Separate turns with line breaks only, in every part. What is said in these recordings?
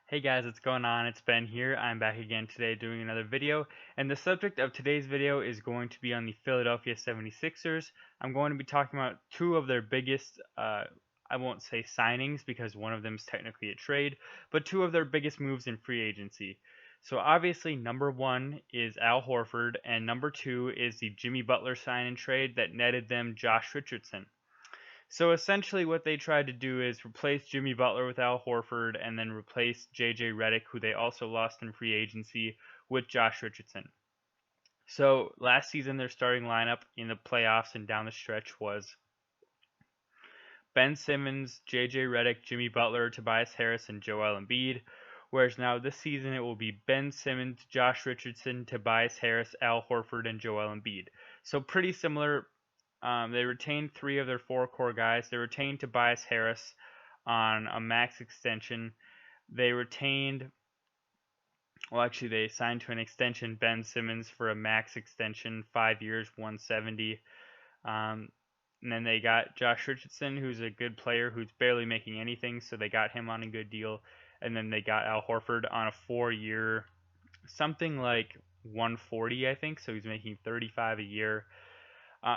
Hey guys, what's going on? It's Ben here. I'm back again today doing another video, and the subject of today's video is going to be on the Philadelphia 76ers. I'm going to be talking about two of their biggest, I won't say signings because one of them is technically a trade, but two of their biggest moves in free agency. So obviously, number one is Al Horford, and number two is the Jimmy Butler sign and trade that netted them Josh Richardson. So essentially, what they tried to do is replace Jimmy Butler with Al Horford, and then replace J.J. Redick, who they also lost in free agency, with Josh Richardson. So last season, their starting lineup in the playoffs and down the stretch was Ben Simmons, J.J. Redick, Jimmy Butler, Tobias Harris, and Joel Embiid. Whereas now this season it will be Ben Simmons, Josh Richardson, Tobias Harris, Al Horford, and Joel Embiid. So pretty similar. They retained three of their four core guys. They retained Tobias Harris on a max extension. They retained, well, actually, they signed to an extension Ben Simmons for a max extension, 5 years, 170. And then they got Josh Richardson, who's a good player who's barely making anything, so they got him on a good deal. And then they got Al Horford on a 4 year, something like 140, I think. So he's making 35 a year.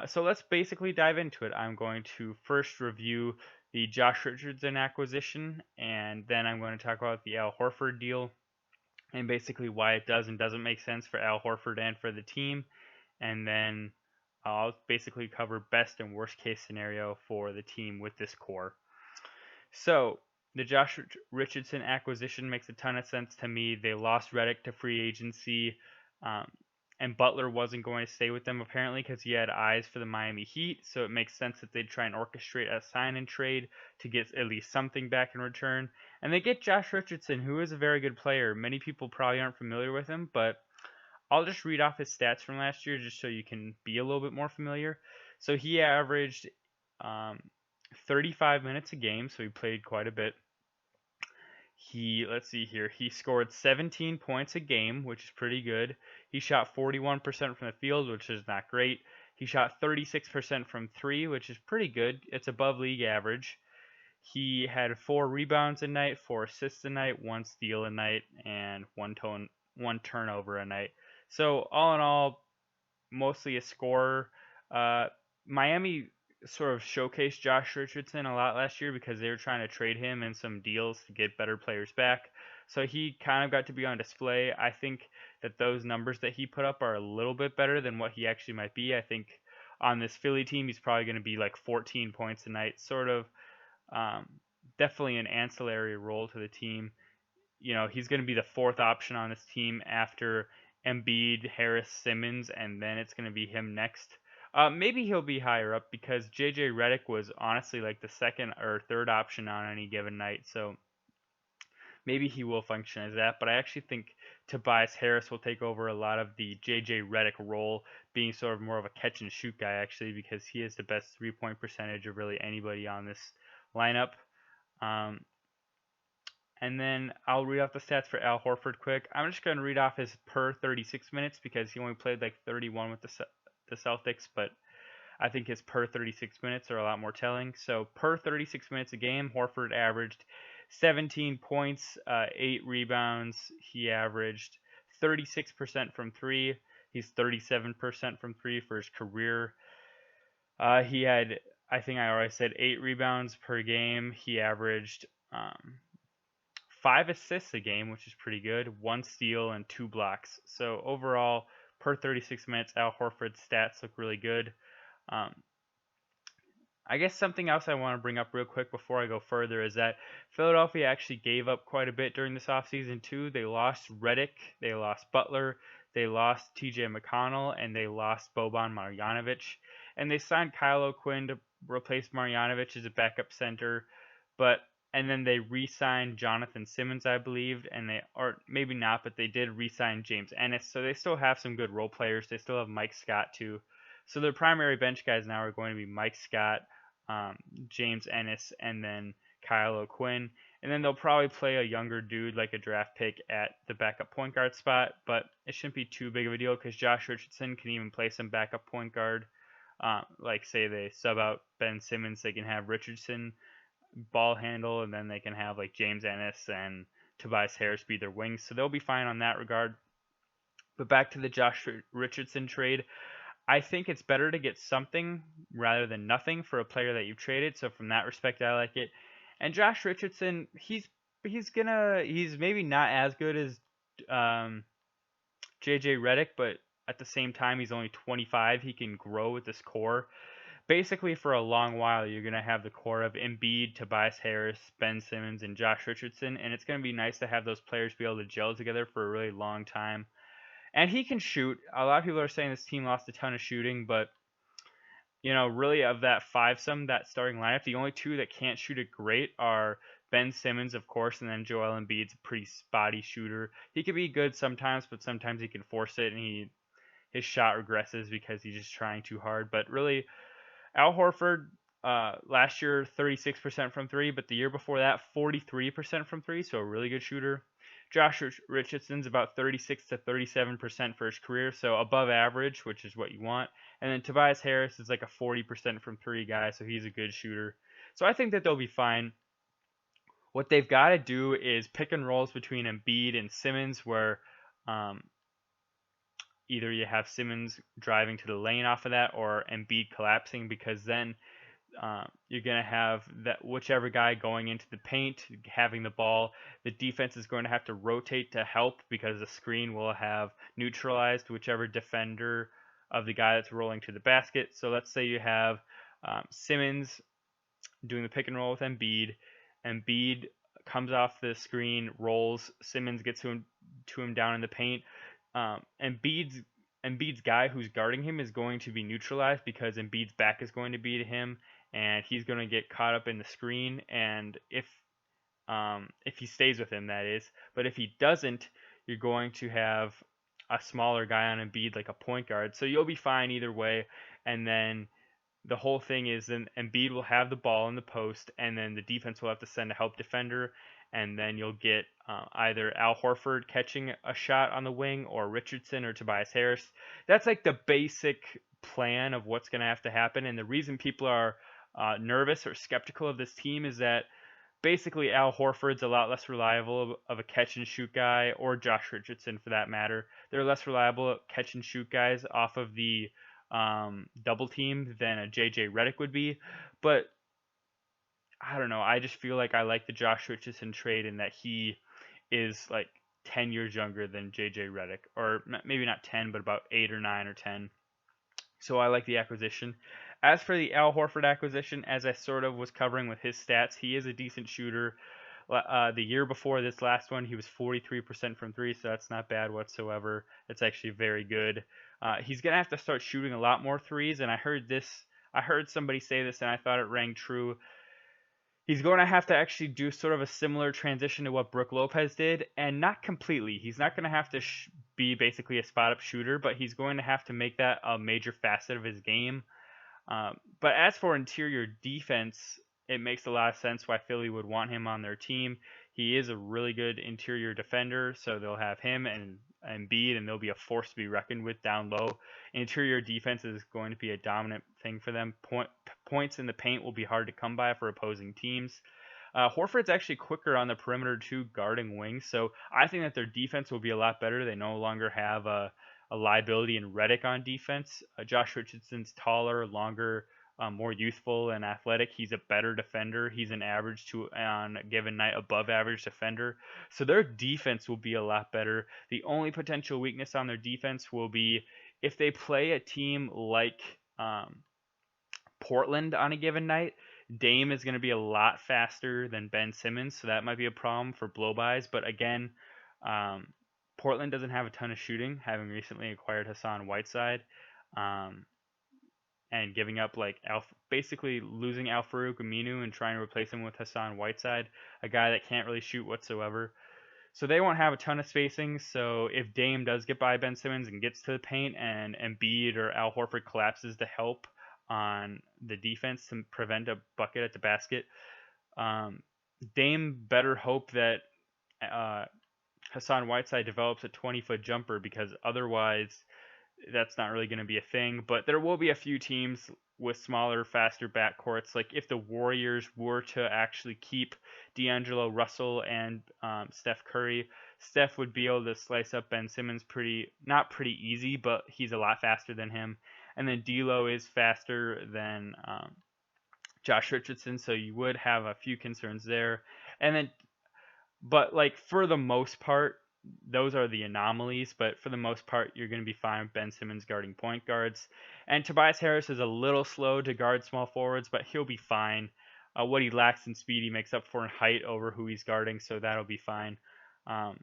So let's basically dive into it. I'm going to first review the Josh Richardson acquisition, and then I'm going to talk about the Al Horford deal, and basically why it does and doesn't make sense for Al Horford and for the team. And then I'll basically cover best and worst case scenario for the team with this core. So the Josh Richardson acquisition makes a ton of sense to me. They lost Redick to free agency. And Butler wasn't going to stay with them apparently because he had eyes for the Miami Heat, so it makes sense that they'd try and orchestrate a sign and trade to get at least something back in return. And they get Josh Richardson, who is a very good player. Many people probably aren't familiar with him, but I'll just read off his stats from last year just so you can be a little bit more familiar. So he averaged 35 minutes a game, so he played quite a bit. Let's see here, he scored 17 points a game, which is pretty good. He shot 41% from the field, which is not great. He shot 36% from three, which is pretty good. It's above league average. He had 4 rebounds a night, 4 assists a night, 1 steal a night, and one turnover a night. So all in all, mostly a scorer. Miami sort of showcased Josh Richardson a lot last year because they were trying to trade him in some deals to get better players back. So he kind of got to be on display. I think that those numbers that he put up are a little bit better than what he actually might be. I think on this Philly team, he's probably going to be like 14 points a night, sort of. Definitely an ancillary role to the team. You know, he's going to be the fourth option on this team after Embiid, Harris, Simmons, and then it's going to be him next. Maybe he'll be higher up because J.J. Redick was honestly like the second or third option on any given night, so maybe he will function as that. But I actually think Tobias Harris will take over a lot of the J.J. Redick role, being sort of more of a catch and shoot guy actually because he has the best 3-point percentage of really anybody on this lineup. And then I'll read off the stats for Al Horford quick. I'm just going to read off his per 36 minutes because he only played like 31 with the Celtics, but I think his per 36 minutes are a lot more telling. So per 36 minutes a game, Horford averaged 17 points, 8 rebounds. He averaged 36% from three. He's 37% from three for his career. He had, I think I already said, 8 rebounds per game. He averaged 5 assists a game, which is pretty good, 1 steal, and 2 blocks. So overall, per 36 minutes, Al Horford's stats look really good. I guess something else I want to bring up real quick before I go further is that Philadelphia actually gave up quite a bit during this offseason too. They lost Redick, they lost Butler, they lost TJ McConnell, and they lost Boban Marjanovic. And they signed Kyle O'Quinn to replace Marjanovic as a backup center, and then they re-signed Jonathan Simmons, I believe, or maybe not, but they did re-sign James Ennis. So they still have some good role players. They still have Mike Scott too. So their primary bench guys now are going to be Mike Scott, James Ennis, and then Kyle O'Quinn. And then they'll probably play a younger dude like a draft pick at the backup point guard spot, but it shouldn't be too big of a deal because Josh Richardson can even play some backup point guard. Like say they sub out Ben Simmons, they can have Richardson ball handle, and then they can have like James Ennis and Tobias Harris be their wings, so they'll be fine on that regard. But back to the Josh Richardson trade, I think it's better to get something rather than nothing for a player that you've traded. So from that respect, I like it. And Josh Richardson, he's maybe not as good as JJ Redick, but at the same time, he's only 25. He can grow with this core. Basically, for a long while, you're going to have the core of Embiid, Tobias Harris, Ben Simmons, and Josh Richardson, and it's going to be nice to have those players be able to gel together for a really long time. And he can shoot. A lot of people are saying this team lost a ton of shooting, but really of that fivesome, that starting lineup, the only two that can't shoot it great are Ben Simmons, of course, and then Joel Embiid's a pretty spotty shooter. He can be good sometimes, but sometimes he can force it, and his shot regresses because he's just trying too hard. But really, Al Horford, last year 36% from three, but the year before that 43% from three, so a really good shooter. Josh Richardson's about 36 to 37% for his career, so above average, which is what you want. And then Tobias Harris is like a 40% from three guy, so he's a good shooter. So I think that they'll be fine. What they've got to do is pick and rolls between Embiid and Simmons, where um, either you have Simmons driving to the lane off of that or Embiid collapsing, because then you're going to have that whichever guy going into the paint having the ball. The defense is going to have to rotate to help because the screen will have neutralized whichever defender of the guy that's rolling to the basket. So let's say you have Simmons doing the pick and roll with Embiid. Embiid comes off the screen, rolls. Simmons gets to him down in the paint. Embiid's guy who's guarding him is going to be neutralized because Embiid's back is going to be to him, and he's going to get caught up in the screen. And if he stays with him, that is. But if he doesn't, you're going to have a smaller guy on Embiid, like a point guard. So you'll be fine either way. And then the whole thing is then Embiid will have the ball in the post, and then the defense will have to send a help defender, and then you'll get either Al Horford catching a shot on the wing or Richardson or Tobias Harris. That's like the basic plan of what's going to have to happen. And the reason people are nervous or skeptical of this team is that basically Al Horford's a lot less reliable of a catch and shoot guy, or Josh Richardson for that matter. They're less reliable catch and shoot guys off of the double team than a JJ Redick would be. But I don't know. I just feel like I like the Josh Richardson trade in that he is like 10 years younger than JJ Redick, or maybe not 10, but about 8 or 9 or 10. So I like the acquisition. As for the Al Horford acquisition, as I sort of was covering with his stats, he is a decent shooter. The year before this last one, he was 43% from three, so that's not bad whatsoever. It's actually very good. He's gonna have to start shooting a lot more threes, and I heard somebody say this, and I thought it rang true. He's going to have to actually do sort of a similar transition to what Brook Lopez did, and not completely. He's not going to have to be basically a spot-up shooter, but he's going to have to make that a major facet of his game. But as for interior defense, it makes a lot of sense why Philly would want him on their team. He is a really good interior defender, so they'll have him and Embiid, and they'll be a force to be reckoned with down low. Interior defense is going to be a dominant thing for them. Points in the paint will be hard to come by for opposing teams. Horford's actually quicker on the perimeter too, guarding wings, so I think that their defense will be a lot better. They no longer have a liability in Redick on defense. Josh Richardson's taller, longer, more youthful and athletic. He's a better defender. He's an average to on a given night above average defender. So their defense will be a lot better. The only potential weakness on their defense will be if they play a team like Portland on a given night. Dame is going to be a lot faster than Ben Simmons, so that might be a problem for blow-bys. But again, Portland doesn't have a ton of shooting, having recently acquired Hassan Whiteside. And giving up basically losing Al-Farouq Aminu and trying to replace him with Hassan Whiteside, a guy that can't really shoot whatsoever. So they won't have a ton of spacing. So if Dame does get by Ben Simmons and gets to the paint, and Embiid or Al Horford collapses to help on the defense to prevent a bucket at the basket, Dame better hope that Hassan Whiteside develops a 20-foot jumper, because otherwise that's not really going to be a thing. But there will be a few teams with smaller, faster backcourts. Like if the Warriors were to actually keep D'Angelo Russell and Steph Curry, Steph would be able to slice up Ben Simmons not pretty easy, but he's a lot faster than him. And then D'Lo is faster than Josh Richardson, so you would have a few concerns there. And then, but like for the most part, those are the anomalies. But for the most part, you're going to be fine with Ben Simmons guarding point guards. And Tobias Harris is a little slow to guard small forwards, but he'll be fine. What he lacks in speed, he makes up for in height over who he's guarding, so that'll be fine. Um,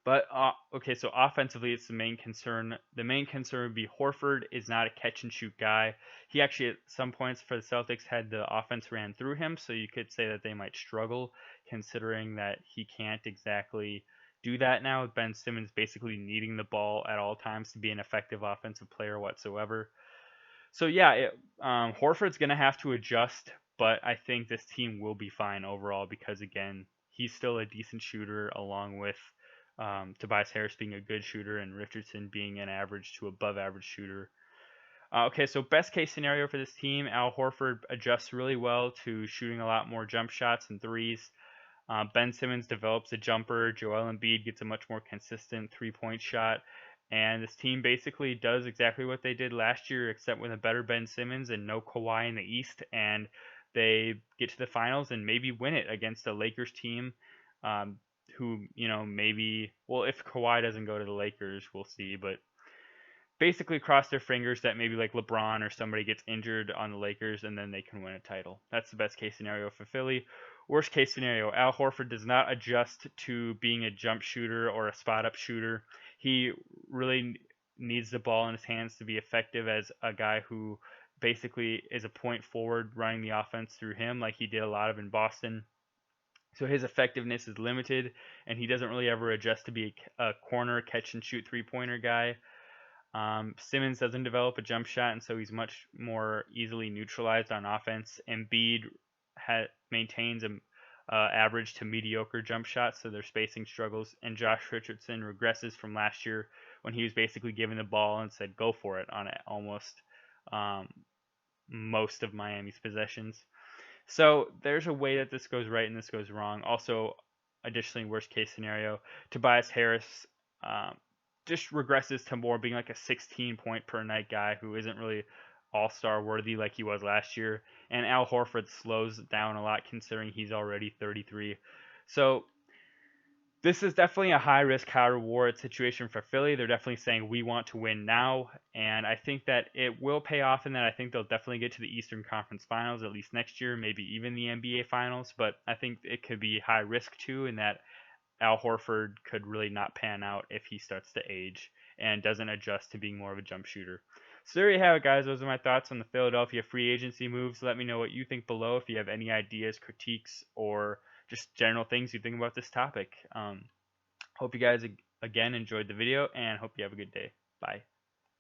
but okay, so offensively, it's the main concern. The main concern would be Horford is not a catch and shoot guy. He actually, at some points for the Celtics, had the offense ran through him, so you could say that they might struggle, considering that he can't exactly do that now with Ben Simmons basically needing the ball at all times to be an effective offensive player whatsoever. So yeah, Horford's gonna have to adjust, but I think this team will be fine overall because again, he's still a decent shooter, along with Tobias Harris being a good shooter and Richardson being an average to above average shooter. Okay, so best case scenario for this team, Al Horford adjusts really well to shooting a lot more jump shots and threes. Ben Simmons develops a jumper. Joel Embiid gets a much more consistent three-point shot. And this team basically does exactly what they did last year, except with a better Ben Simmons and no Kawhi in the East. And they get to the finals and maybe win it against a Lakers team who, maybe, well, if Kawhi doesn't go to the Lakers, we'll see. But basically cross their fingers that maybe like LeBron or somebody gets injured on the Lakers and then they can win a title. That's the best case scenario for Philly. Worst case scenario, Al Horford does not adjust to being a jump shooter or a spot up shooter. He really needs the ball in his hands to be effective as a guy who basically is a point forward running the offense through him like he did a lot of in Boston. So his effectiveness is limited and he doesn't really ever adjust to be a corner catch and shoot three-pointer guy. Simmons doesn't develop a jump shot, and so he's much more easily neutralized on offense. Embiid maintains an average to mediocre jump shot, so their spacing struggles. And Josh Richardson regresses from last year when he was basically given the ball and said, go for it on almost most of Miami's possessions. So there's a way that this goes right and this goes wrong. Also, additionally, worst case scenario, Tobias Harris just regresses to more being like a 16 point per night guy who isn't really all-star worthy like he was last year. And Al Horford slows down a lot considering he's already 33. So this is definitely a high risk, high reward situation for Philly. They're definitely saying we want to win now, and I think that it will pay off in that I think they'll definitely get to the Eastern Conference Finals at least next year, maybe even the NBA Finals, but I think it could be high risk too in that Al Horford could really not pan out if he starts to age and doesn't adjust to being more of a jump shooter. So there you have it, guys. Those are my thoughts on the Philadelphia free agency moves. Let me know what you think below if you have any ideas, critiques, or just general things you think about this topic. Hope you guys, again, enjoyed the video, and hope you have a good day. Bye.